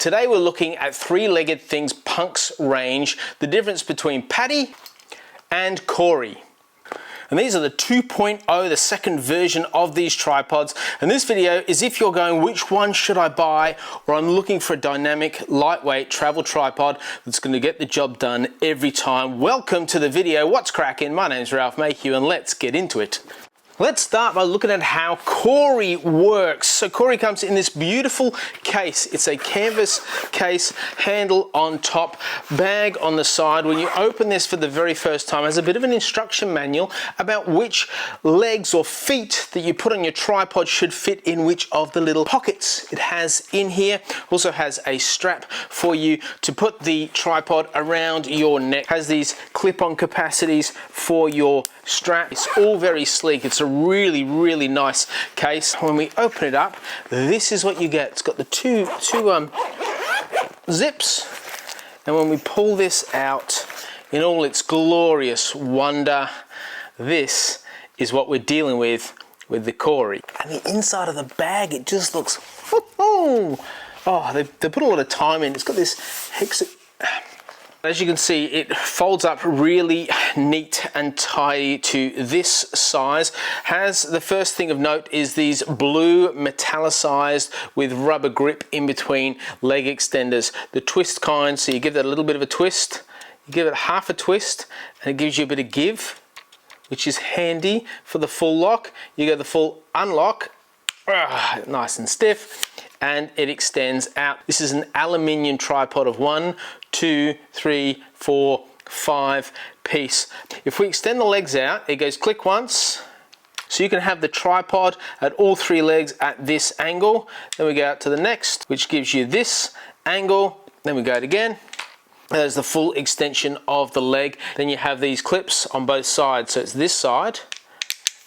Today we're looking at three-legged things Punk's range, the difference between Patti and Corey. And these are the 2.0, the second version of these tripods. And this video is if you're going, which one should I buy? Or I'm looking for a dynamic, lightweight travel tripod that's going to get the job done every time. Welcome to the video. What's cracking? My name's Ralph Mayhew and let's get into it. Let's start by looking at how Corey works. So Corey comes in this beautiful case. It's a canvas case, handle on top, bag on the side. When you open this for the very first time, it has a bit of an instruction manual about which legs or feet that you put on your tripod should fit in which of the little pockets it has in here. Also has a strap for you to put the tripod around your neck. Has these clip-on capacities for your strap. It's all very sleek. It's a really, really nice case. When we open it up, this is what you get. It's got the two zips, and when we pull this out in all its glorious wonder, this is what we're dealing with the Corey. And the inside of the bag, it just looks, oh, they put a lot of time in. It's got this as you can see, it folds up really neat and tidy to this size. Has the first thing of note is these blue metallicized with rubber grip in between leg extenders. The twist kind, so you give that a little bit of a twist, you give it half a twist, and it gives you a bit of give, which is handy for the full lock. You get the full unlock, nice and stiff, and it extends out. This is an aluminium tripod of 1, 2, 3, 4, 5 piece. If we extend the legs out, it goes click once, so you can have the tripod at all three legs at this angle. Then we go out to the next, which gives you this angle. Then we go out again. There's the full extension of the leg. Then you have these clips on both sides, so it's this side,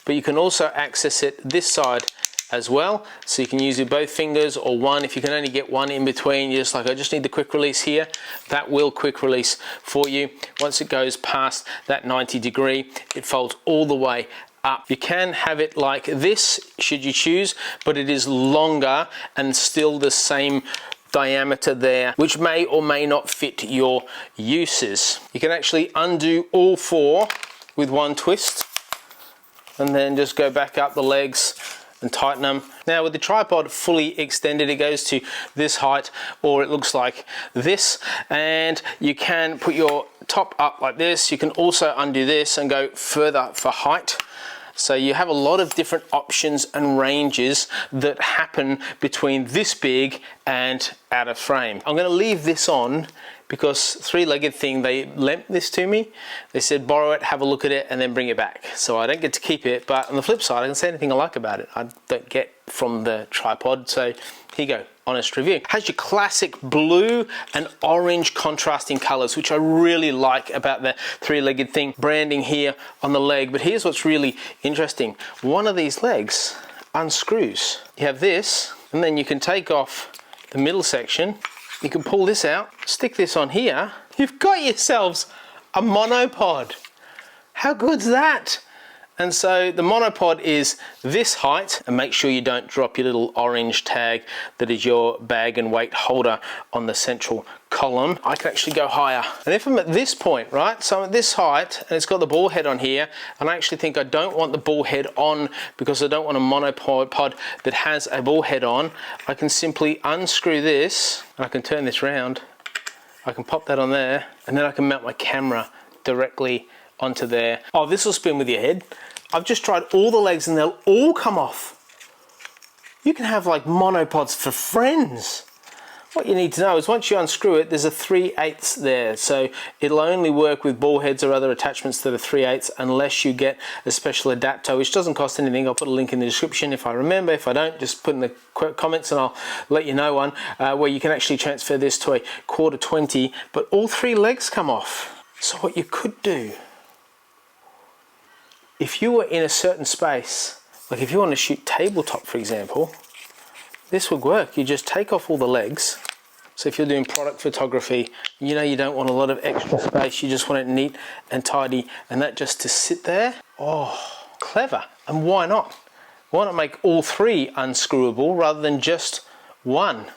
but you can also access it this side as well, so you can use it both fingers or one. If you can only get one in between, you're just like, I just need the quick release here, that will quick release for you. Once it goes past that 90 degree, it folds all the way up. You can have it like this should you choose, but it is longer and still the same diameter there, which may or may not fit your uses. You can actually undo all four with one twist and then just go back up the legs and tighten them. Now with the tripod fully extended, it goes to this height, or it looks like this, and you can put your top up like this. You can also undo this and go further for height. So you have a lot of different options and ranges that happen between this big and out of frame. I'm going to leave this on because three-legged thing, they lent this to me. They said borrow it, have a look at it, and then bring it back. So I don't get to keep it, but on the flip side, I can say anything I like about it. I don't get from the tripod, so here you go, honest review. Has your classic blue and orange contrasting colors, which I really like about the three-legged thing. Branding here on the leg, but here's what's really interesting. One of these legs unscrews. You have this, and then you can take off the middle section. You can pull this out, stick this on here. You've got yourselves a monopod. How good's that? And so the monopod is this height, and make sure you don't drop your little orange tag that is your bag and weight holder on the central column. I can actually go higher. And if I'm at this point, right, so I'm at this height and it's got the ball head on here, and I actually think I don't want the ball head on because I don't want a monopod that has a ball head on, I can simply unscrew this and I can turn this round. I can pop that on there, and then I can mount my camera directly onto there. Oh, this will spin with your head. I've just tried all the legs and they'll all come off. You can have like monopods for friends. What you need to know is once you unscrew it, there's a 3/8 there. So it'll only work with ball heads or other attachments that are 3/8 unless you get a special adapter, which doesn't cost anything. I'll put a link in the description if I remember. If I don't, just put in the comments and I'll let you know one where you can actually transfer this to a 1/4-20, but all three legs come off. So what you could do, if you were in a certain space, like if you want to shoot tabletop, for example, this would work. You just take off all the legs. So if you're doing product photography, you know you don't want a lot of extra space, you just want it neat and tidy, and that just to sit there. Oh, clever. And why not? Why not make all three unscrewable rather than just one?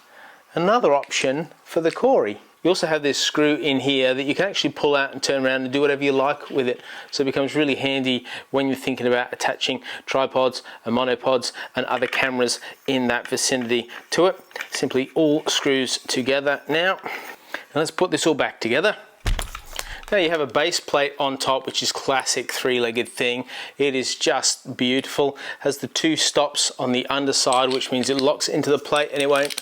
another option for the Corey. You also have this screw in here that you can actually pull out and turn around and do whatever you like with it. So it becomes really handy when you're thinking about attaching tripods and monopods and other cameras in that vicinity to it. Simply all screws together now. And let's put this all back together. Now you have a base plate on top, which is classic three-legged thing. It is just beautiful. Has the two stops on the underside, which means it locks into the plate and it won't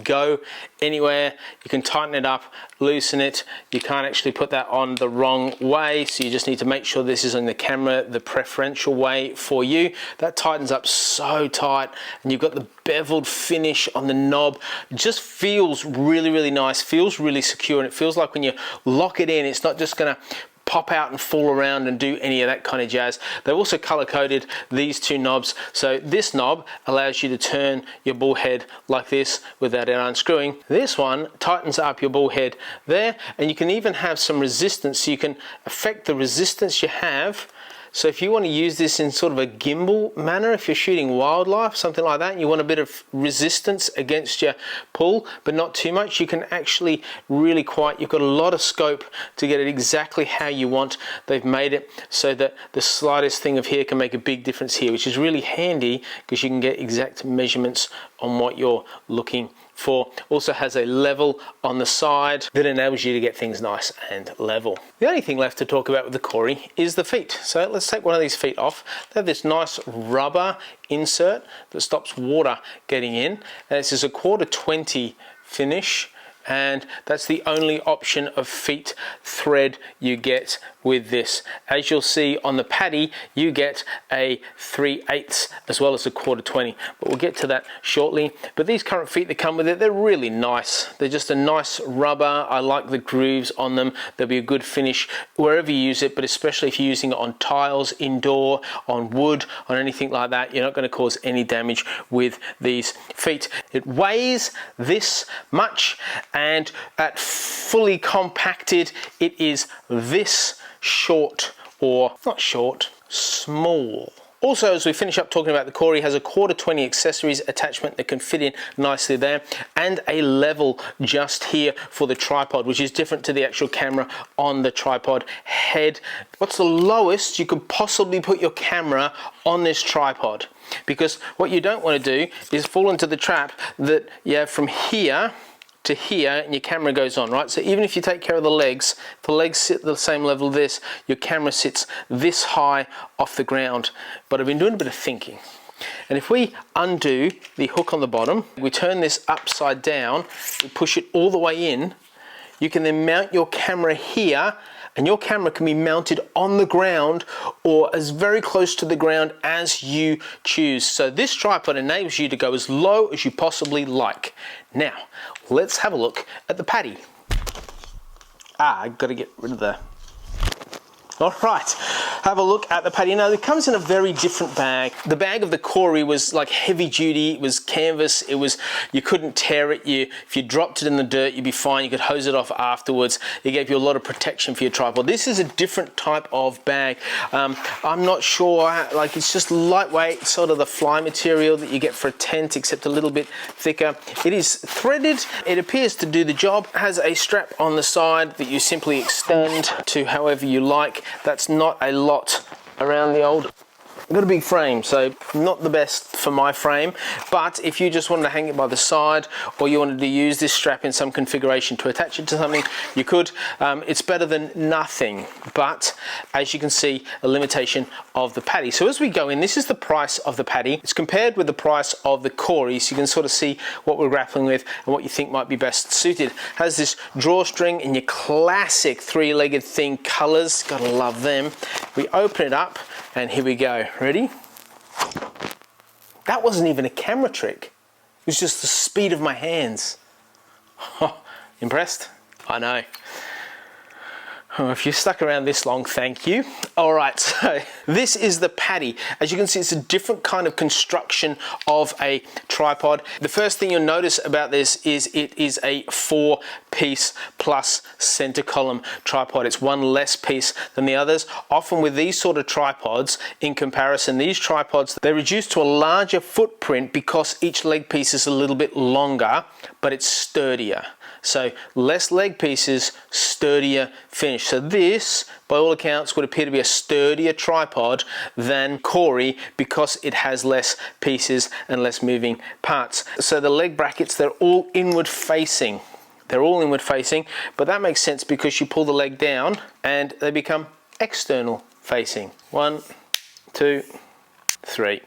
go anywhere. You can tighten it up, loosen it. You can't actually put that on the wrong way, so you just need to make sure this is on the camera the preferential way for you. That tightens up so tight, and you've got the beveled finish on the knob. It just feels really, really nice, feels really secure, and it feels like when you lock it in, it's not just gonna pop out and fall around and do any of that kind of jazz. They've also color coded these two knobs. So this knob allows you to turn your bull head like this without it unscrewing. This one tightens up your bull head there, and you can even have some resistance, so you can affect the resistance you have. So if you want to use this in sort of a gimbal manner, if you're shooting wildlife, something like that, and you want a bit of resistance against your pull, but not too much, you can actually really you've got a lot of scope to get it exactly how you want. They've made it so that the slightest thing of here can make a big difference here, which is really handy because you can get exact measurements on what you're looking for. Also has a level on the side that enables you to get things nice and level. The only thing left to talk about with the Corey is the feet. So let's take one of these feet off. They have this nice rubber insert that stops water getting in, and this is a 1/4-20 finish, and that's the only option of feet thread you get with this. As you'll see on the Patti, you get a 3/8 as well as a 1/4-20, but we'll get to that shortly. But these current feet that come with it, they're really nice. They're just a nice rubber. I like the grooves on them. They'll be a good finish wherever you use it, but especially if you're using it on tiles, indoor, on wood, on anything like that, you're not going to cause any damage with these feet. It weighs this much, and at fully compacted, it is this short, or not short, small. Also, as we finish up talking about the Corey, has a 1/4-20 accessories attachment that can fit in nicely there, and a level just here for the tripod, which is different to the actual camera on the tripod head. What's the lowest you could possibly put your camera on this tripod? Because what you don't want to do is fall into the trap that you have from here to here and your camera goes on, right? So even if you take care of the legs, if the legs sit at the same level as this, your camera sits this high off the ground. But I've been doing a bit of thinking. And if we undo the hook on the bottom, we turn this upside down, we push it all the way in, you can then mount your camera here, and your camera can be mounted on the ground or as very close to the ground as you choose. So this tripod enables you to go as low as you possibly like. Now, let's have a look at the Patti. I've got to get rid of the... All right, have a look at the Patti. Now, it comes in a very different bag. The bag of the Corey was like heavy duty. It was canvas. It was, you couldn't tear it. If you dropped it in the dirt, you'd be fine. You could hose it off afterwards. It gave you a lot of protection for your tripod. This is a different type of bag. I'm not sure, like it's just lightweight, sort of the fly material that you get for a tent, except a little bit thicker. It is threaded. It appears to do the job. It has a strap on the side that you simply extend to however you like. That's not a lot around the old. I've got a big frame, so not the best for my frame, but if you just wanted to hang it by the side, or you wanted to use this strap in some configuration to attach it to something, you could. It's better than nothing, but as you can see, a limitation of the Patti. So as we go in, this is the price of the Patti. It's compared with the price of the Corey, so you can sort of see what we're grappling with and what you think might be best suited. Has this drawstring in your classic three-legged thing colors, gotta love them. We open it up, and here we go. Ready? That wasn't even a camera trick. It was just the speed of my hands. Oh, impressed? I know. Oh, if you're stuck around this long, thank you. All right, so this is the Patti. As you can see, it's a different kind of construction of a tripod. The first thing you'll notice about this is it is a 4-piece plus center column tripod. It's one less piece than the others. Often with these sort of tripods, in comparison, these tripods, they're reduced to a larger footprint because each leg piece is a little bit longer, but it's sturdier. So less leg pieces, sturdier finish. So this, by all accounts, would appear to be a sturdier tripod than Corey because it has less pieces and less moving parts. So the leg brackets, they're all inward facing. They're all inward facing, but that makes sense because you pull the leg down and they become external facing. 1, 2, 3.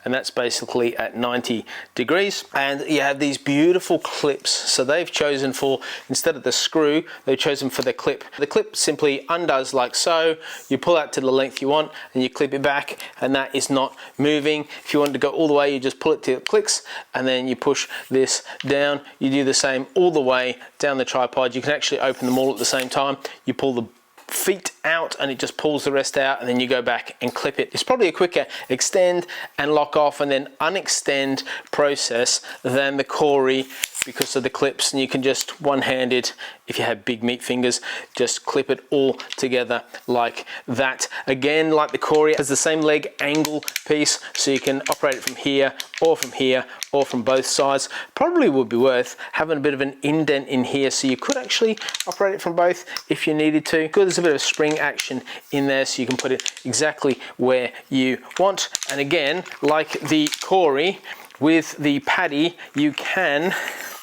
And that's basically at 90 degrees. And you have these beautiful clips. So they've chosen for, instead of the screw, they've chosen for the clip. The clip simply undoes like so. You pull out to the length you want and you clip it back, and that is not moving. If you want to go all the way, you just pull it till it clicks, and then you push this down. You do the same all the way down the tripod. You can actually open them all at the same time. You pull the feet out and it just pulls the rest out, and then you go back and clip it. It's probably a quicker extend and lock off and then unextend process than the Corey because of the clips, and you can just one-handed, if you have big meat fingers, just clip it all together like that. Again, like the Corey, it has the same leg angle piece, so you can operate it from here or from here or from both sides. Probably would be worth having a bit of an indent in here, so you could actually operate it from both if you needed to. Good, there's a bit of spring action in there, so you can put it exactly where you want. And again, like the Corey, with the Patti, you can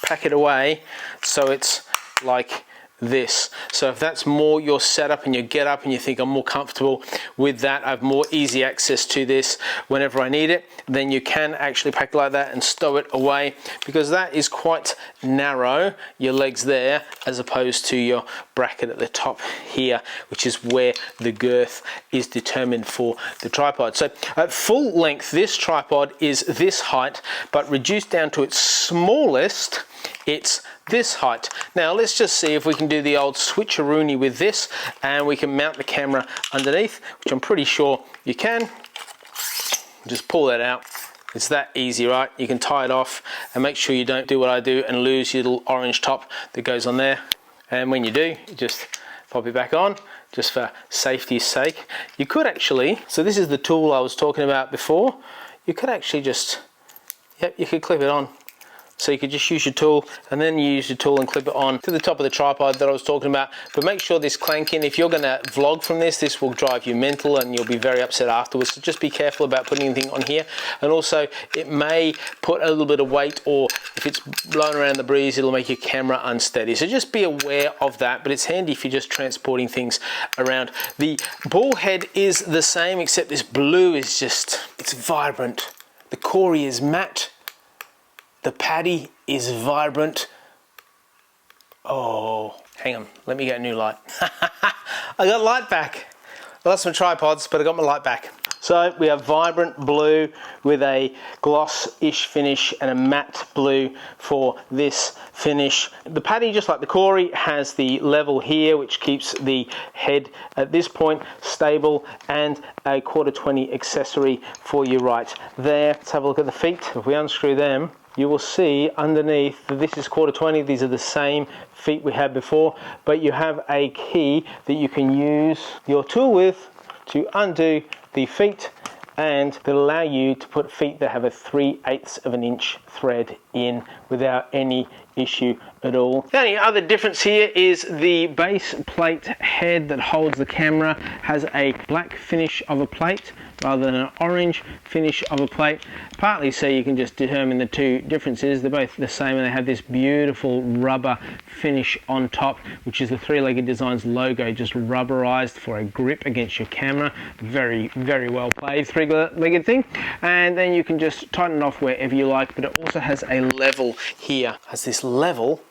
pack it away so it's like this. So if that's more your setup and you get up and you think I'm more comfortable with that, I have more easy access to this whenever I need it, then you can actually pack it like that and stow it away, because that is quite narrow, your legs there, as opposed to your bracket at the top here, which is where the girth is determined for the tripod. So at full length, this tripod is this height, but reduced down to its smallest, it's this height. Now let's just see if we can do the old switcheroony with this, and we can mount the camera underneath, which I'm pretty sure you can. Just pull that out. It's that easy, right? You can tie it off and make sure you don't do what I do and lose your little orange top that goes on there. And when you do, you just pop it back on, just for safety's sake. You could actually, so this is the tool I was talking about before, you could actually just, yep, you could clip it on. So you could just use your tool, and then you use your tool and clip it on to the top of the tripod that I was talking about. But make sure this clanking, if you're gonna vlog from this, this will drive you mental and you'll be very upset afterwards. So just be careful about putting anything on here. And also it may put a little bit of weight, or if it's blowing around the breeze, it'll make your camera unsteady. So just be aware of that, but it's handy if you're just transporting things around. The ball head is the same, except this blue is just, it's vibrant. The Corey is matte. The Patti is vibrant. Oh, hang on, let me get a new light. I got light back. I lost my tripods, but I got my light back. So we have vibrant blue with a gloss-ish finish and a matte blue for this finish. The Patti, just like the Corey, has the level here, which keeps the head at this point stable, and a 1/4-20 accessory for you right there. Let's have a look at the feet. If we unscrew them, you will see underneath that this is 1/4-20. These are the same feet we had before, but you have a key that you can use your tool with to undo the feet, and that'll allow you to put feet that have a 3/8 of an inch thread in without any issue at all. The only other difference here is the base plate head that holds the camera has a black finish of a plate rather than an orange finish of a plate, partly so you can just determine the two differences. They're both the same, and they have this beautiful rubber finish on top, which is the Three-Legged Designs logo, just rubberized for a grip against your camera. Very, very well played, three-legged thing. And then you can just tighten it off wherever you like, but it also has a level here. It has this level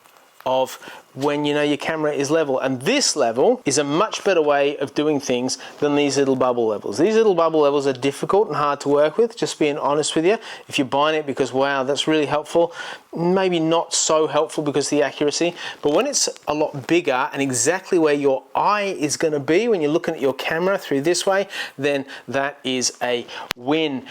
of when you know your camera is level. And this level is a much better way of doing things than these little bubble levels. These little bubble levels are difficult and hard to work with, just being honest with you. If you're buying it because, wow, that's really helpful, maybe not so helpful because of the accuracy. But when it's a lot bigger and exactly where your eye is going to be when you're looking at your camera through this way, then that is a win.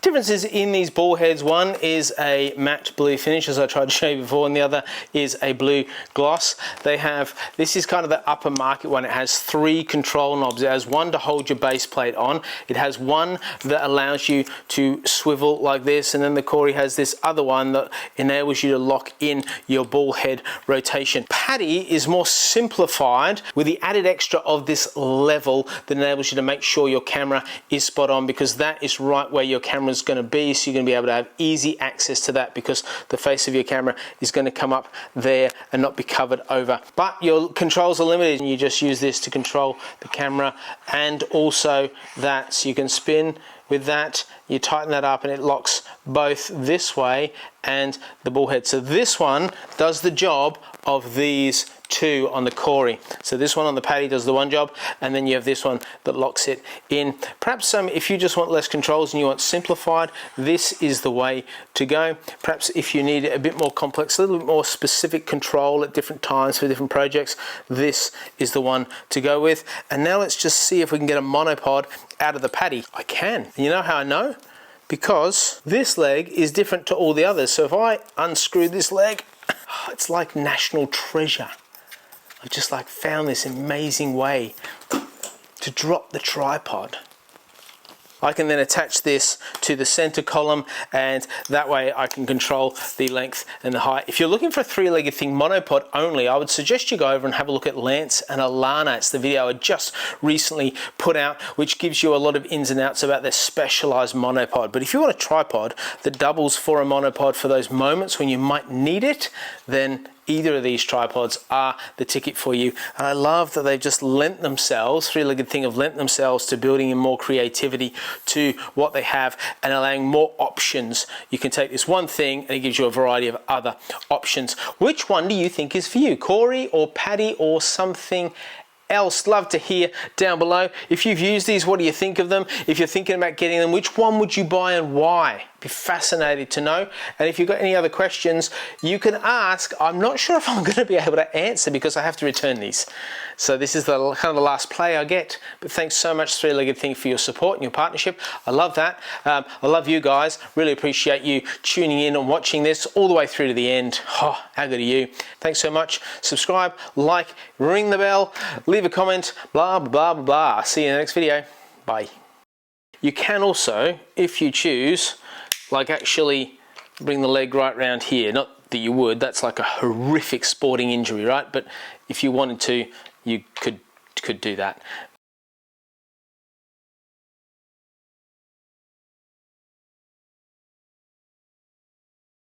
Differences in these ball heads: one is a matte blue finish, as I tried to show you before, and the other is a blue gloss. They have, this is kind of the upper market one. It has 3 control knobs. It has one to hold your base plate on. It has one that allows you to swivel like this, and then the Corey has this other one that enables you to lock in your ball head rotation. Patti is more simplified with the added extra of this level that enables you to make sure your camera is spot on, because that is right where your camera is going to be, so you're going to be able to have easy access to that, because the face of your camera is going to come up there and not be covered over. But your controls are limited, and you just use this to control the camera and also that. So you can spin with that, you tighten that up, and it locks both this way and the ball head. So this one does the job of these 2 on the Corey. So this one on the Patti does the one job, and then you have this one that locks it in. Perhaps if you just want less controls and you want simplified, this is the way to go. Perhaps if you need a bit more complex, a little bit more specific control at different times for different projects, this is the one to go with. And now let's just see if we can get a monopod out of the Patti. I can. And you know how I know? Because this leg is different to all the others. So if I unscrew this leg, it's like national treasure. I've just like found this amazing way to drop the tripod. I can then attach this to the center column, and that way I can control the length and the height. If you're looking for a 3-legged thing, monopod only, I would suggest you go over and have a look at Lance and Alana. It's the video I just recently put out, which gives you a lot of ins and outs about their specialized monopod. But if you want a tripod that doubles for a monopod for those moments when you might need it, then either of these tripods are the ticket for you. And I love that they've just lent themselves, 3-legged thing have lent themselves to building in more creativity to what they have and allowing more options. You can take this one thing and it gives you a variety of other options. Which one do you think is for you? Corey or Patti or something else? Love to hear down below. If you've used these, what do you think of them? If you're thinking about getting them, which one would you buy and why? Be fascinated to know. And if you've got any other questions, you can ask. I'm not sure if I'm going to be able to answer because I have to return these. So this is the kind of the last play I get. But thanks so much, 3-legged thing, for your support and your partnership. I love that. I love you guys. Really appreciate you tuning in and watching this all the way through to the end. Oh, how good are you? Thanks so much. Subscribe, like, ring the bell, leave a comment, blah, blah, blah, blah. See you in the next video. Bye. You can also, if you choose, like actually bring the leg right round here. Not that you would, that's like a horrific sporting injury, right? But if you wanted to, you could do that.